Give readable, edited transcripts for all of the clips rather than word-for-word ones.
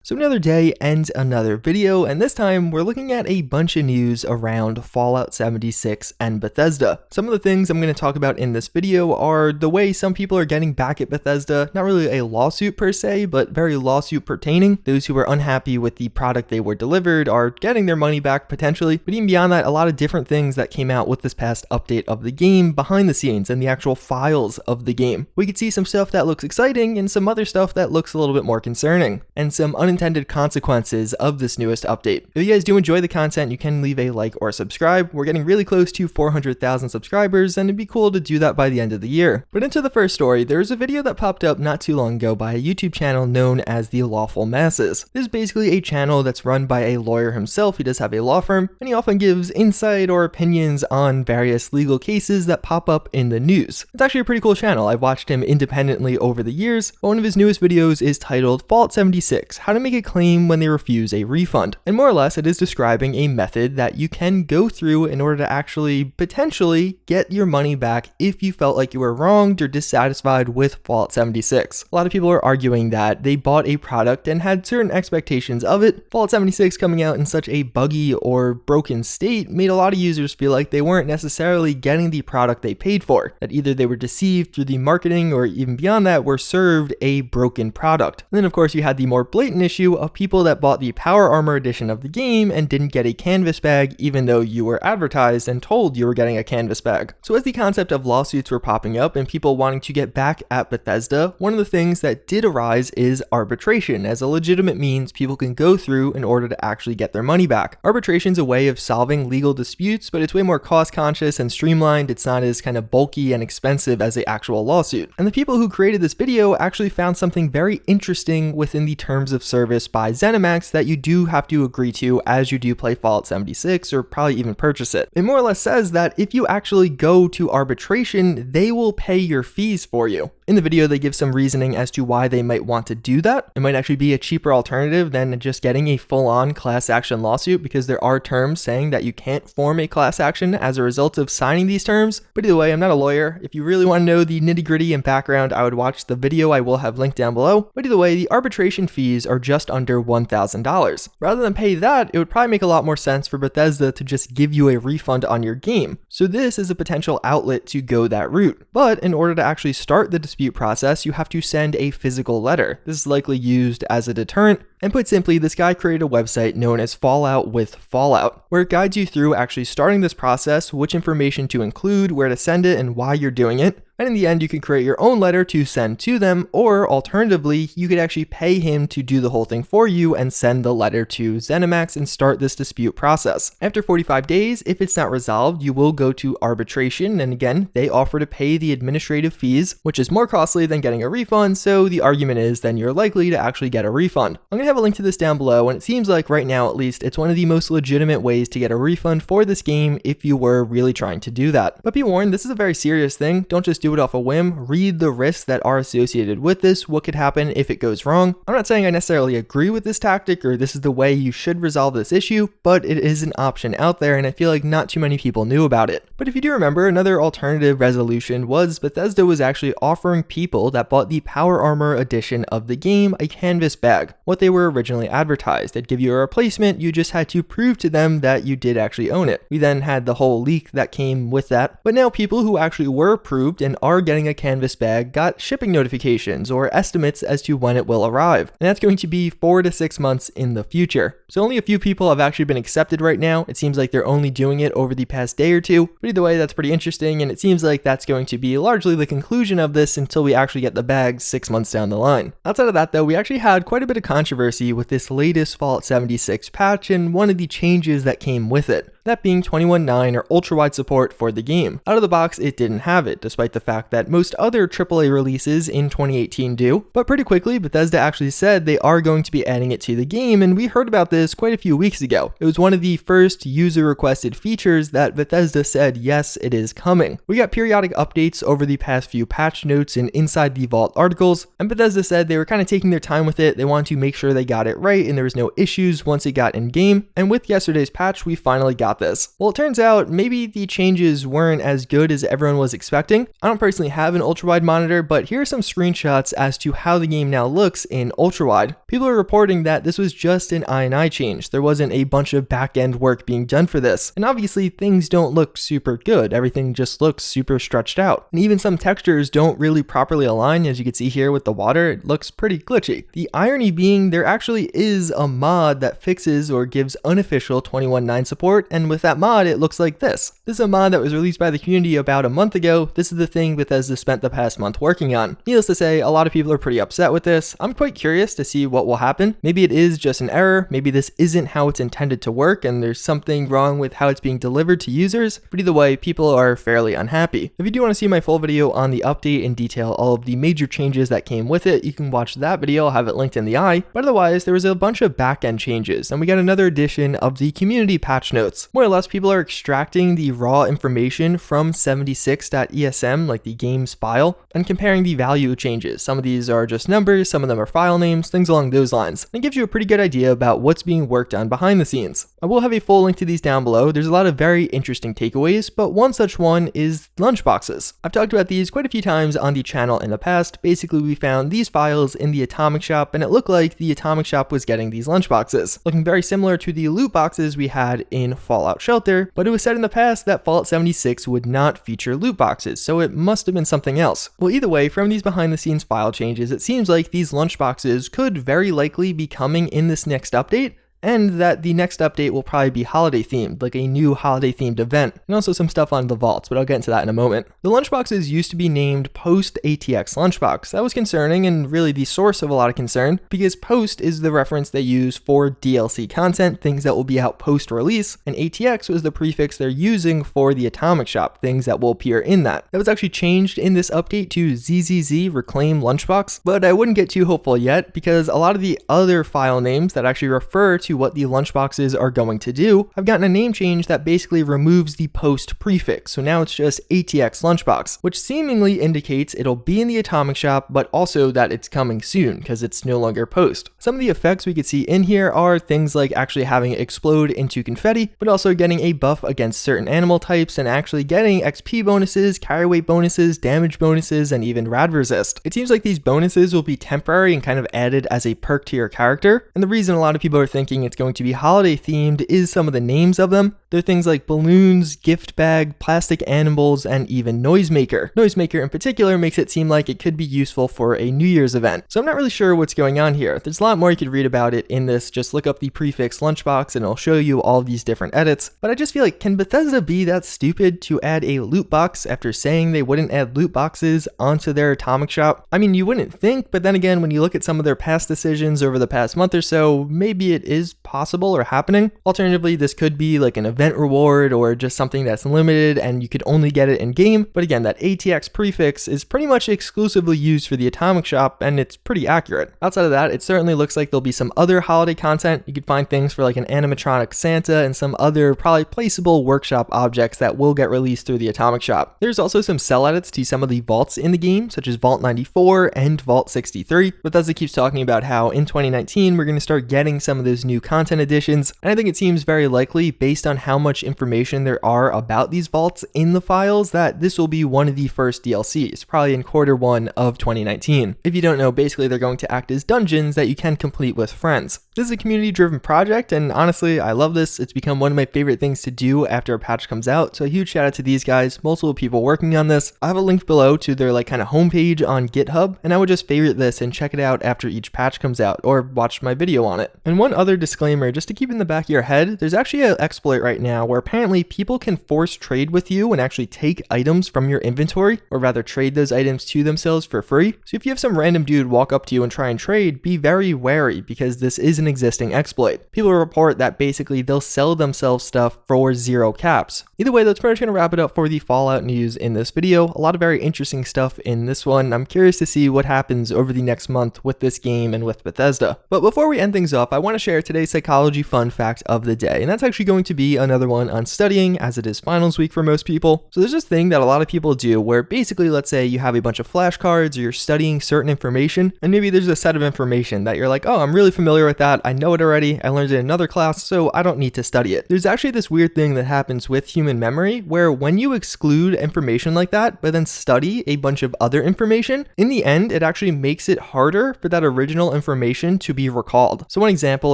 So another day and another video, and this time we're looking at a bunch of news around Fallout 76 and Bethesda. Some of the things I'm going to talk about in this video are the way some people are getting back at Bethesda, not really a lawsuit per se, but very lawsuit pertaining. Those who were unhappy with the product they were delivered are getting their money back potentially, but even beyond that, a lot of different things that came out with this past update of the game behind the scenes and the actual files of the game. We could see some stuff that looks exciting and some other stuff that looks a little bit more concerning, and some unintended consequences of this newest update. If you guys do enjoy the content, you can leave a like or subscribe. We're getting really close to 400,000 subscribers, and it'd be cool to do that by the end of the year. But into the first story, there's a video that popped up not too long ago by a YouTube channel known as The Lawful Masses. This is basically a channel that's run by a lawyer himself. He does have a law firm, and he often gives insight or opinions on various legal cases that pop up in the news. It's actually a pretty cool channel. I've watched him independently over the years. One of his newest videos is titled Fallout 76, How to Make a Claim when they refuse a refund. And more or less, it is describing a method that you can go through in order to actually potentially get your money back if you felt like you were wronged or dissatisfied with Fallout 76. A lot of people are arguing that they bought a product and had certain expectations of it. Fallout 76 coming out in such a buggy or broken state made a lot of users feel like they weren't necessarily getting the product they paid for, that either they were deceived through the marketing or even beyond that were served a broken product. And then of course you had the more blatant issue of people that bought the Power Armor edition of the game and didn't get a canvas bag even though you were advertised and told you were getting a canvas bag. So as the concept of lawsuits were popping up and people wanting to get back at Bethesda, one of the things that did arise is arbitration as a legitimate means people can go through in order to actually get their money back. Arbitration's a way of solving legal disputes, but it's way more cost conscious and streamlined. It's not as kind of bulky and expensive as the actual lawsuit. And the people who created this video actually found something very interesting within the terms of service by ZeniMax that you do have to agree to as you do play Fallout 76 or probably even purchase it. It more or less says that if you actually go to arbitration, they will pay your fees for you. In the video, they give some reasoning as to why they might want to do that. It might actually be a cheaper alternative than just getting a full-on class action lawsuit because there are terms saying that you can't form a class action as a result of signing these terms. But either way, I'm not a lawyer. If you really want to know the nitty-gritty and background, I would watch the video. I will have linked down below. But either way, the arbitration fees are just under $1,000. Rather than pay that, it would probably make a lot more sense for Bethesda to just give you a refund on your game. So this is a potential outlet to go that route. But in order to actually start the dispute process, you have to send a physical letter. This is likely used as a deterrent. And put simply, this guy created a website known as Fallout with Fallout, where it guides you through actually starting this process, which information to include, where to send it, and why you're doing it. And in the end, you can create your own letter to send to them, or alternatively, you could actually pay him to do the whole thing for you and send the letter to ZeniMax and start this dispute process. After 45 days, if it's not resolved, you will go to arbitration, and again, they offer to pay the administrative fees, which is more costly than getting a refund, so the argument is then you're likely to actually get a refund. I'm going to have a link to this down below, and it seems like right now at least, it's one of the most legitimate ways to get a refund for this game if you were really trying to do that. But be warned, this is a very serious thing. Don't just do it off a whim. Read the risks that are associated with this, what could happen if it goes wrong. I'm not saying I necessarily agree with this tactic or this is the way you should resolve this issue, but it is an option out there and I feel like not too many people knew about it. But if you do remember, another alternative resolution was Bethesda was actually offering people that bought the Power Armor edition of the game a canvas bag, what they were originally advertised. They'd give you a replacement, you just had to prove to them that you did actually own it. We then had the whole leak that came with that, but now people who actually were approved and are getting a canvas bag got shipping notifications or estimates as to when it will arrive, and that's going to be 4 to 6 months in the future. So only a few people have actually been accepted right now. It seems like they're only doing it over the past day or two, but either way, that's pretty interesting, and it seems like that's going to be largely the conclusion of this until we actually get the bags 6 months down the line. Outside of that though, we actually had quite a bit of controversy with this latest Fallout 76 patch and one of the changes that came with it. That being 21.9 or ultra-wide support for the game. Out of the box, it didn't have it, despite the fact that most other AAA releases in 2018 do. But pretty quickly, Bethesda actually said they are going to be adding it to the game, and we heard about this quite a few weeks ago. It was one of the first user-requested features that Bethesda said, yes, it is coming. We got periodic updates over the past few patch notes and Inside the Vault articles, and Bethesda said they were kind of taking their time with it. They wanted to make sure they got it right and there was no issues once it got in-game. And with yesterday's patch, we finally got got this? Well, it turns out maybe the changes weren't as good as everyone was expecting. I don't personally have an ultra-wide monitor, but here are some screenshots as to how the game now looks in ultra-wide. People are reporting that this was just an INI change. There wasn't a bunch of back-end work being done for this. And obviously things don't look super good. Everything just looks super stretched out. And even some textures don't really properly align. As you can see here with the water, it looks pretty glitchy. The irony being there actually is a mod that fixes or gives unofficial 21.9 support, and with that mod it looks like this. This is a mod that was released by the community about a month ago. This is the thing Bethesda spent the past month working on. Needless to say, a lot of people are pretty upset with this. I'm quite curious to see what will happen. Maybe it is just an error, maybe this isn't how it's intended to work and there's something wrong with how it's being delivered to users, but either way, people are fairly unhappy. If you do want to see my full video on the update and detail all of the major changes that came with it, you can watch that video. I'll have it linked in the eye. But otherwise, there was a bunch of back-end changes, and we got another edition of the community patch notes. More or less, people are extracting the raw information from 76.esm, like the game's file, and comparing the value changes. Some of these are just numbers, some of them are file names, things along those lines. And it gives you a pretty good idea about what's being worked on behind the scenes. I will have a full link to these down below. There's a lot of very interesting takeaways, but one such one is lunchboxes. I've talked about these quite a few times on the channel in the past. Basically, we found these files in the Atomic Shop, and it looked like the Atomic Shop was getting these lunchboxes, looking very similar to the loot boxes we had in Fallout Shelter, but it was said in the past that Fallout 76 would not feature loot boxes, so it must have been something else. Well, either way, from these behind the scenes file changes, it seems like these lunchboxes could very likely be coming in this next update, and that the next update will probably be holiday themed, like a new holiday themed event, and also some stuff on the vaults, but I'll get into that in a moment. The lunchboxes used to be named Post ATX Lunchbox. That was concerning and really the source of a lot of concern, because Post is the reference they use for DLC content, things that will be out post-release, and ATX was the prefix they're using for the Atomic Shop, things that will appear in that. That was actually changed in this update to ZZZ Reclaim Lunchbox, but I wouldn't get too hopeful yet, because a lot of the other file names that actually refer to what the lunchboxes are going to do, I've gotten a name change that basically removes the post prefix. So now it's just ATX Lunchbox, which seemingly indicates it'll be in the Atomic Shop, but also that it's coming soon because it's no longer post. Some of the effects we could see in here are things like actually having it explode into confetti, but also getting a buff against certain animal types and actually getting XP bonuses, carry weight bonuses, damage bonuses, and even rad resist. It seems like these bonuses will be temporary and kind of added as a perk to your character. And the reason a lot of people are thinking it's going to be holiday themed is some of the names of them. They're things like balloons, gift bag, plastic animals, and even noisemaker. Noisemaker in particular makes it seem like it could be useful for a New Year's event. So I'm not really sure what's going on here. There's a lot more you could read about it in this. Just look up the prefix lunchbox and it'll show you all these different edits. But I just feel like, can Bethesda be that stupid to add a loot box after saying they wouldn't add loot boxes onto their Atomic Shop? I mean, you wouldn't think, but then again, when you look at some of their past decisions over the past month or so, maybe it is possible or happening. Alternatively, this could be like an event reward or just something that's limited and you could only get it in game. But again, that ATX prefix is pretty much exclusively used for the Atomic Shop and it's pretty accurate. Outside of that, it certainly looks like there'll be some other holiday content. You could find things for like an animatronic Santa and some other probably placeable workshop objects that will get released through the Atomic Shop. There's also some cell edits to some of the vaults in the game, such as Vault 94 and Vault 63. Bethesda keeps talking about how in 2019 we're going to start getting some of those new content additions, and I think it seems very likely, based on how much information there are about these vaults in the files, that this will be one of the first DLCs, probably in Q1 of 2019. If you don't know, basically they're going to act as dungeons that you can complete with friends. This is a community-driven project, and honestly, I love this. It's become one of my favorite things to do after a patch comes out, so a huge shout out to these guys, multiple people working on this. I have a link below to their like kind of homepage on GitHub, and I would just favorite this and check it out after each patch comes out, or watch my video on it. And one other disclaimer, just to keep in the back of your head, there's actually an exploit right now where apparently people can force trade with you and actually take items from your inventory, or rather trade those items to themselves for free. So if you have some random dude walk up to you and try and trade, be very wary because this is an existing exploit. People report that basically they'll sell themselves stuff for 0 caps. Either way, that's pretty much going to wrap it up for the Fallout news in this video. A lot of very interesting stuff in this one. I'm curious to see what happens over the next month with this game and with Bethesda. But before we end things up, I want to share today's today's psychology fun fact of the day, and that's actually going to be another one on studying, as it is finals week for most people. So there's this thing that a lot of people do where basically, let's say you have a bunch of flashcards or you're studying certain information, and maybe there's a set of information that you're like, oh, I'm really familiar with that, I know it already, I learned it in another class, so I don't need to study it. There's actually this weird thing that happens with human memory where when you exclude information like that, but then study a bunch of other information, in the end, it actually makes it harder for that original information to be recalled. So one example,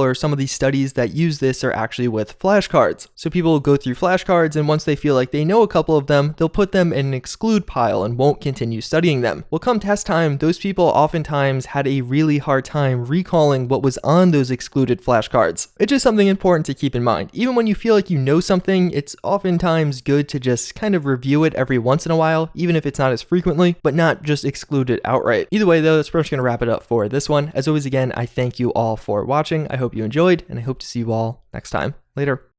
or some of these studies that use this, are actually with flashcards. So people will go through flashcards, and once they feel like they know a couple of them, they'll put them in an exclude pile and won't continue studying them. Well, come test time, those people oftentimes had a really hard time recalling what was on those excluded flashcards. It's just something important to keep in mind. Even when you feel like you know something, it's oftentimes good to just kind of review it every once in a while, even if it's not as frequently, but not just exclude it outright. Either way though, that's pretty much going to wrap it up for this one. As always, again, I thank you all for watching. I hope you enjoyed, and I hope to see you all next time. Later.